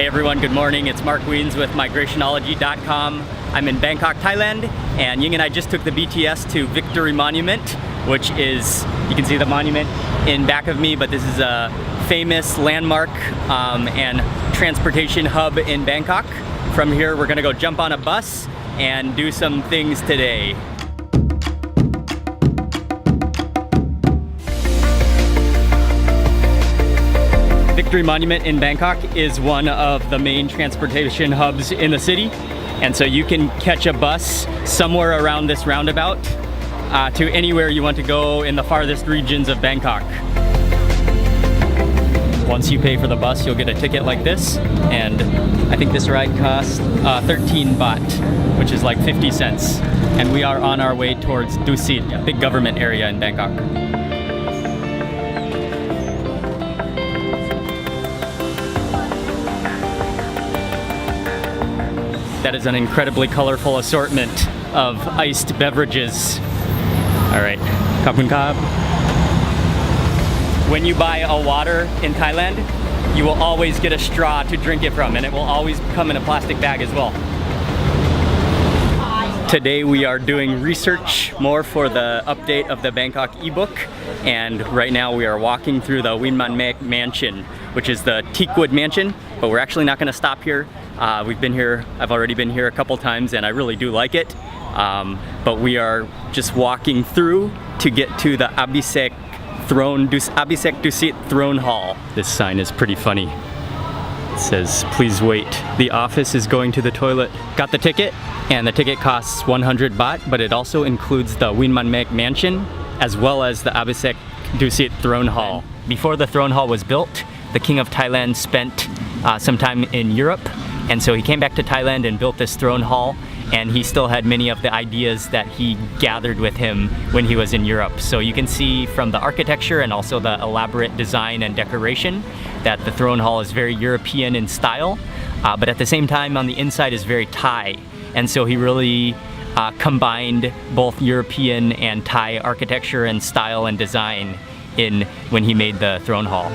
Hey everyone, good morning. It's Mark Wiens with migrationology.com. I'm in Bangkok, Thailand, and Ying and I just took the BTS to Victory Monument, which is, you can see the monument in back of me, but this is a famous landmark and transportation hub in Bangkok. From here, we're gonna go jump on a bus and do some things today. Victory Monument in Bangkok is one of the main transportation hubs in the city, and so you can catch a bus somewhere around this roundabout to anywhere you want to go in the farthest regions of Bangkok. Once you pay for the bus, you'll get a ticket like this, and I think this ride costs 13 baht, which is like 50 cents. And we are on our way towards Dusit, a big government area in Bangkok. That is an incredibly colorful assortment of iced beverages. All right, Khap Kap. When you buy a water in Thailand, you will always get a straw to drink it from, and it will always come in a plastic bag as well. Today we are doing research more for the update of the Bangkok ebook, and right now we are walking through the Winman Mek mansion, which is the teakwood mansion, but we're actually not going to stop here. We've been here, I've already been here a couple times, and I really do like it. But we are just walking through to get to the Abhisek Dusit Throne Hall. This sign is pretty funny. It says, "Please wait. The office is going to the toilet." Got the ticket, and the ticket costs 100 baht, but it also includes the Winman Mek mansion, as well as the Abhisek Dusit Throne Hall. Before the throne hall was built, the King of Thailand spent some time in Europe, and so he came back to Thailand and built this throne hall, and he still had many of the ideas that he gathered with him when he was in Europe. So you can see from the architecture and also the elaborate design and decoration that the throne hall is very European in style, but at the same time on the inside is very Thai. And so he really combined both European and Thai architecture and style and design when he made the throne hall.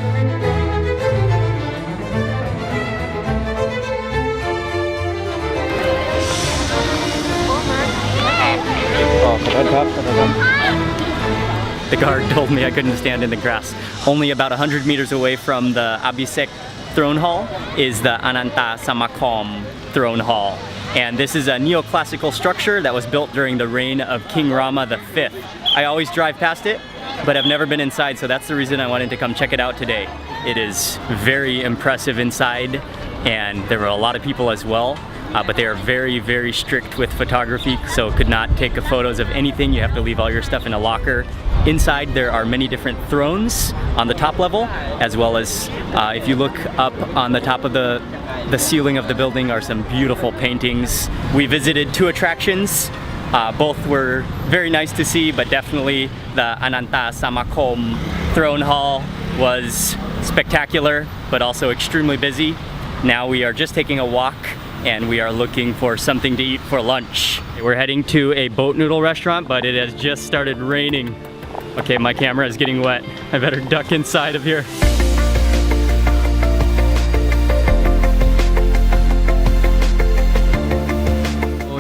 The guard told me I couldn't stand in the grass. Only about 100 meters away from the Abhisek throne hall is the Ananta Samakhom throne hall. And this is a neoclassical structure that was built during the reign of King Rama V. I always drive past it, but I've never been inside, so that's the reason I wanted to come check it out today. It is very impressive inside, and there were a lot of people as well. But they are very, very strict with photography, so could not take photos of anything. You have to leave all your stuff in a locker. Inside there are many different thrones on the top level, as well as if you look up on the top of the ceiling of the building are some beautiful paintings. We visited 2 attractions. Both were very nice to see, but definitely the Ananta Samakhom throne hall was spectacular, but also extremely busy. Now we are just taking a walk, and we are looking for something to eat for lunch. We're heading to a boat noodle restaurant, but it has just started raining. Okay, my camera is getting wet. I better duck inside of here.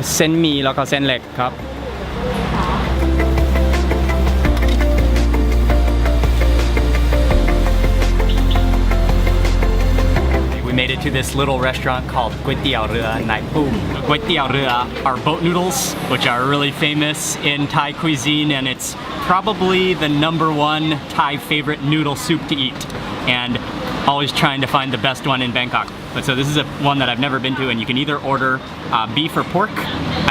Sen mi แล้วก็เส้นเล็กครับ Made it to this little restaurant called Kway Tiao Rua Nai Pum. Kway Tiao Rua are boat noodles, which are really famous in Thai cuisine, and it's probably the #1 Thai favorite noodle soup to eat, and always trying to find the best one in Bangkok. But so this is one that I've never been to, and you can either order beef or pork.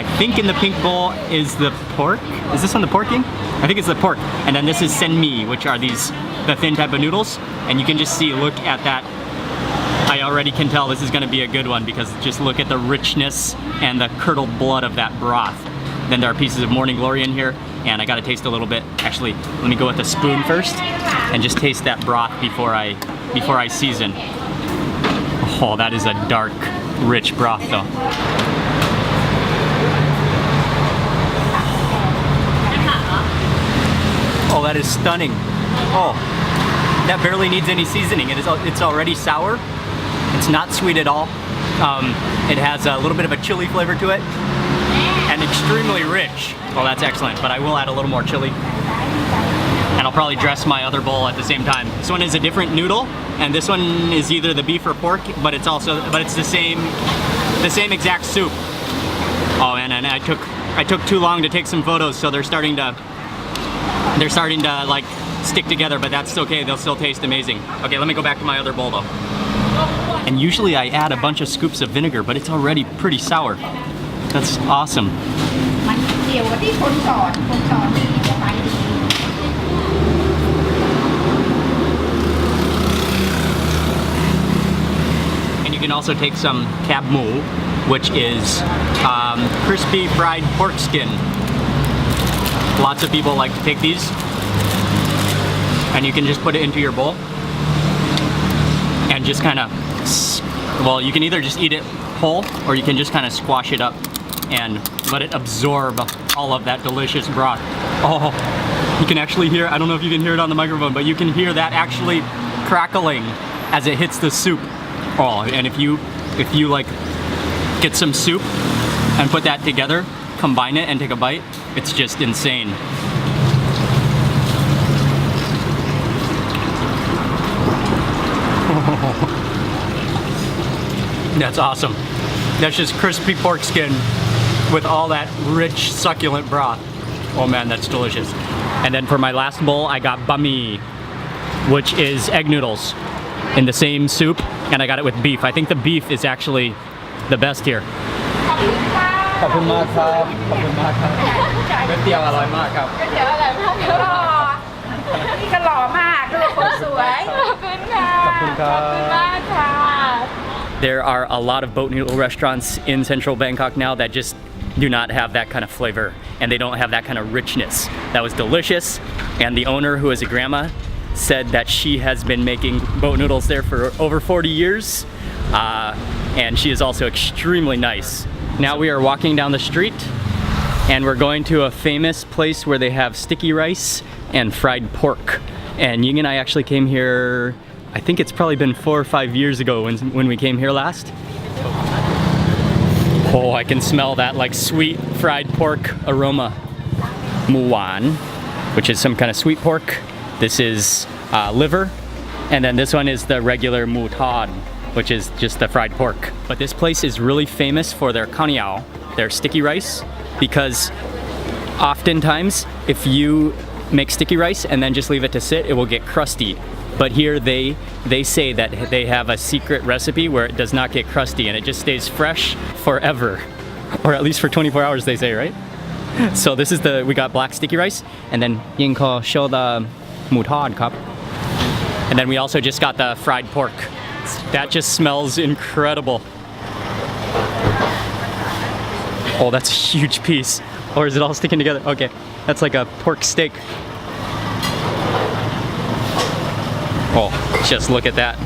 I think in the pink bowl is the pork. Is this one the pork, Ying? I think it's the pork. And then this is sen mi, which are the thin type of noodles, and you can just see, look at that. I already can tell this is going to be a good one, because just look at the richness and the curdled blood of that broth. Then there are pieces of morning glory in here, and I got to taste a little bit. Actually, let me go with a spoon first and just taste that broth before I season. Oh, that is a dark, rich broth though. Oh, that is stunning. Oh, that barely needs any seasoning. It's already sour, It's not sweet at all. It has a little bit of a chili flavor to it and extremely rich. Well, that's excellent, but I will add a little more chili. And I'll probably dress my other bowl at the same time. This one is a different noodle, and this one is either the beef or pork, but it's the same exact soup. Oh man, and I took too long to take some photos, so they're starting to like stick together, but that's okay, they'll still taste amazing. Okay, let me go back to my other bowl though. And usually I add a bunch of scoops of vinegar, but it's already pretty sour. That's awesome. And you can also take some cab moo, which is crispy fried pork skin. Lots of people like to take these, and you can just put it into your bowl and just kind of, well, you can either just eat it whole or you can just kind of squash it up and let it absorb all of that delicious broth. Oh, you can actually hear, I don't know if you can hear it on the microphone, but you can hear that actually crackling as it hits the soup. Oh, and if you like get some soup and put that together, combine it and take a bite, it's just insane. That's awesome. That's just crispy pork skin with all that rich, succulent broth. Oh man, that's delicious. And then for my last bowl, I got bami, which is egg noodles in the same soup, and I got it with beef. I think the beef is actually the best here. ขอบคุณมากครับ ขอบคุณมากครับก๋วยเตี๋ยวอร่อยมากครับ ก๋วยเตี๋ยวอร่อยมากครับหล่อนี่ก็หล่อมากดูคนสวยขอบคุณค่ะขอบคุณมากค่ะ There are a lot of boat noodle restaurants in central Bangkok now that just do not have that kind of flavor, and they don't have that kind of richness. That was delicious, and the owner, who is a grandma, said that she has been making boat noodles there for over 40 years, and she is also extremely nice. Now we are walking down the street, and we're going to a famous place where they have sticky rice and fried pork. And Ying and I actually came here, I think it's probably been 4 or 5 years ago when we came here last. Oh, I can smell that like sweet fried pork aroma. Mu wan, which is some kind of sweet pork. This is liver, and then this one is the regular mu tad, which is just the fried pork. But this place is really famous for their kaniao, their sticky rice, because oftentimes if you make sticky rice and then just leave it to sit, it will get crusty. But here they say that they have a secret recipe where it does not get crusty and it just stays fresh forever, or at least for 24 hours they say, right? So this is we got black sticky rice, and then Ying ko show the mu tad cup. And then we also just got the fried pork. That just smells incredible. Oh, that's a huge piece. Or is it all sticking together? Okay, that's like a pork steak. Oh, just look at that.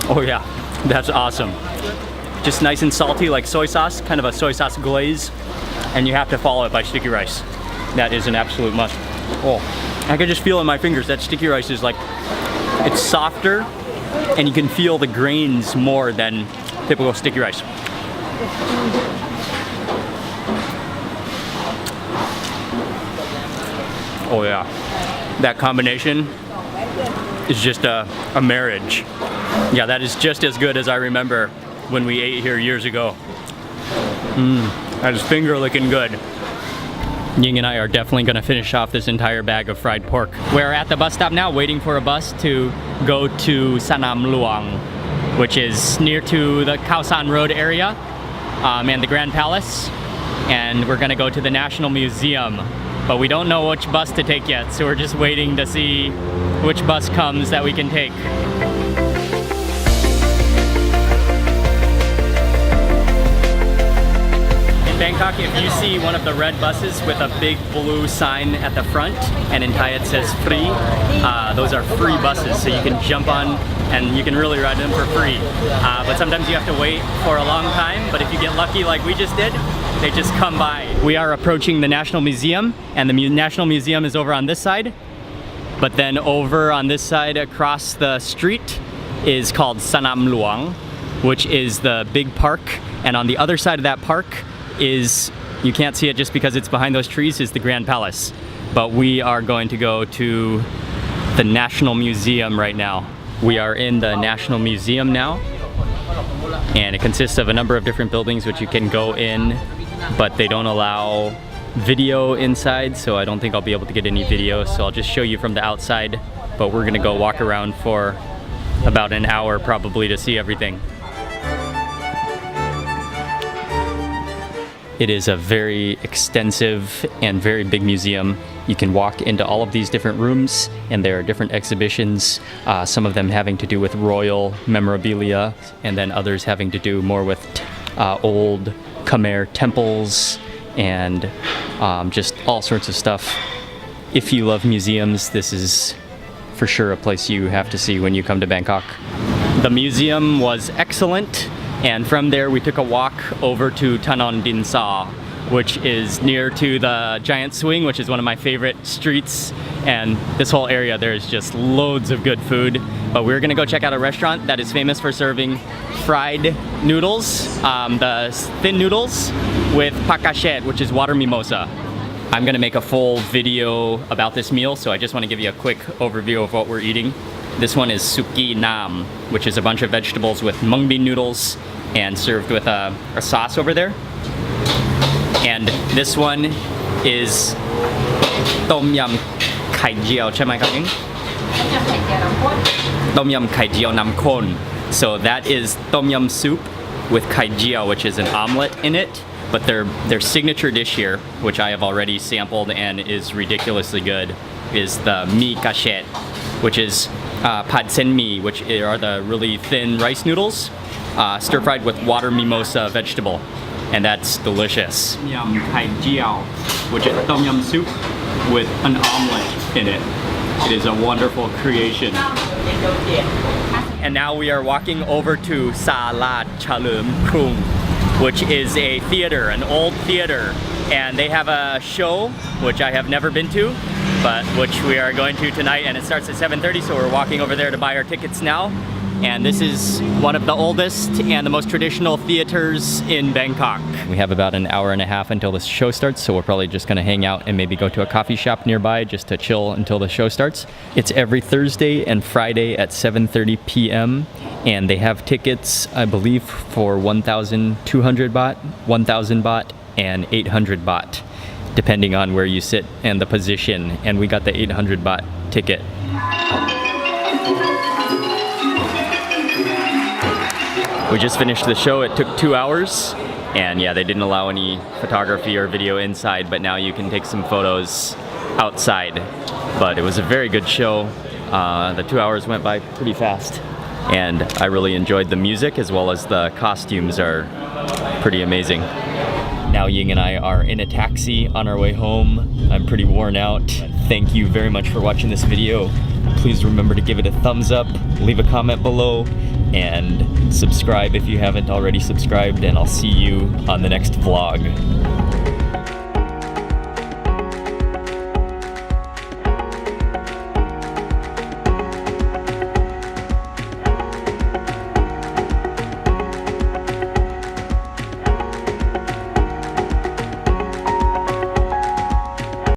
Oh yeah, that's awesome. Just nice and salty like soy sauce, kind of a soy sauce glaze. And you have to follow it by sticky rice. That is an absolute must. Oh, I can just feel in my fingers that sticky rice is like, it's softer and you can feel the grains more than typical sticky rice. Oh yeah, that combination is just a marriage. Yeah, that is just as good as I remember when we ate here years ago. That is finger licking good. Ying and I are definitely gonna finish off this entire bag of fried pork. We're at the bus stop now, waiting for a bus to go to Sanam Luang, which is near to the Khao San Road area and the Grand Palace. And we're gonna go to the National Museum. But we don't know which bus to take yet, so we're just waiting to see which bus comes that we can take. In Bangkok, if you see one of the red buses with a big blue sign at the front and in Thai it says free, those are free buses, so you can jump on and you can really ride them for free. But sometimes you have to wait for a long time, but if you get lucky like we just did, They just come by. We are approaching the National Museum, and the National Museum is over on this side. But then over on this side across the street is called Sanam Luang, which is the big park. And on the other side of that park is, you can't see it just because it's behind those trees, is the Grand Palace. But we are going to go to the National Museum right now. We are in the National Museum now, and it consists of a number of different buildings which you can go in, but they don't allow video inside, so I don't think I'll be able to get any video, so I'll just show you from the outside. But we're gonna go walk around for about an hour probably to see everything. It is a very extensive and very big museum. You can walk into all of these different rooms, and there are different exhibitions, some of them having to do with royal memorabilia, and then others having to do more with old Khmer temples and just all sorts of stuff. If you love museums, this is for sure a place you have to see when you come to Bangkok. The museum was excellent, and from there we took a walk over to Tanon Din Sa, which is near to the Giant Swing, which is one of my favorite streets. And this whole area, there's just loads of good food. But we're gonna go check out a restaurant that is famous for serving fried noodles, the thin noodles with pakashet, which is water mimosa. I'm gonna make a full video about this meal, so I just wanna give you a quick overview of what we're eating. This one is suki nam, which is a bunch of vegetables with mung bean noodles and served with a sauce over there. And this one is tom yum kai jiao, chai kai tom yum kai jiao nam kon. So that is tom yum soup with kai jiao, which is an omelet in it. But their signature dish here, which I have already sampled and is ridiculously good, is the mi kashet, which is pad sen mi, which are the really thin rice noodles, stir-fried with water mimosa vegetable. And that's delicious. Tom yum kai jiao, which is tom yum soup with an omelet in it. It is a wonderful creation. And now we are walking over to Salat Chalerm Krung, which is a theater, an old theater. And they have a show, which I have never been to, but which we are going to tonight, and it starts at 7:30, so we're walking over there to buy our tickets now. And this is one of the oldest and the most traditional theaters in Bangkok. We have about an hour and a half until the show starts, so we're probably just gonna hang out and maybe go to a coffee shop nearby just to chill until the show starts. It's every Thursday and Friday at 7:30 p.m. and they have tickets, I believe, for 1,200 baht, 1,000 baht, and 800 baht, depending on where you sit and the position. And we got the 800 baht ticket. We just finished the show. It took 2 hours, and yeah, they didn't allow any photography or video inside, but now you can take some photos outside. But it was a very good show. The 2 hours went by pretty fast, and I really enjoyed the music, as well as the costumes are pretty amazing. Now Ying and I are in a taxi on our way home. I'm pretty worn out. Thank you very much for watching this video. Please remember to give it a thumbs up, leave a comment below, and subscribe if you haven't already subscribed, and I'll see you on the next vlog.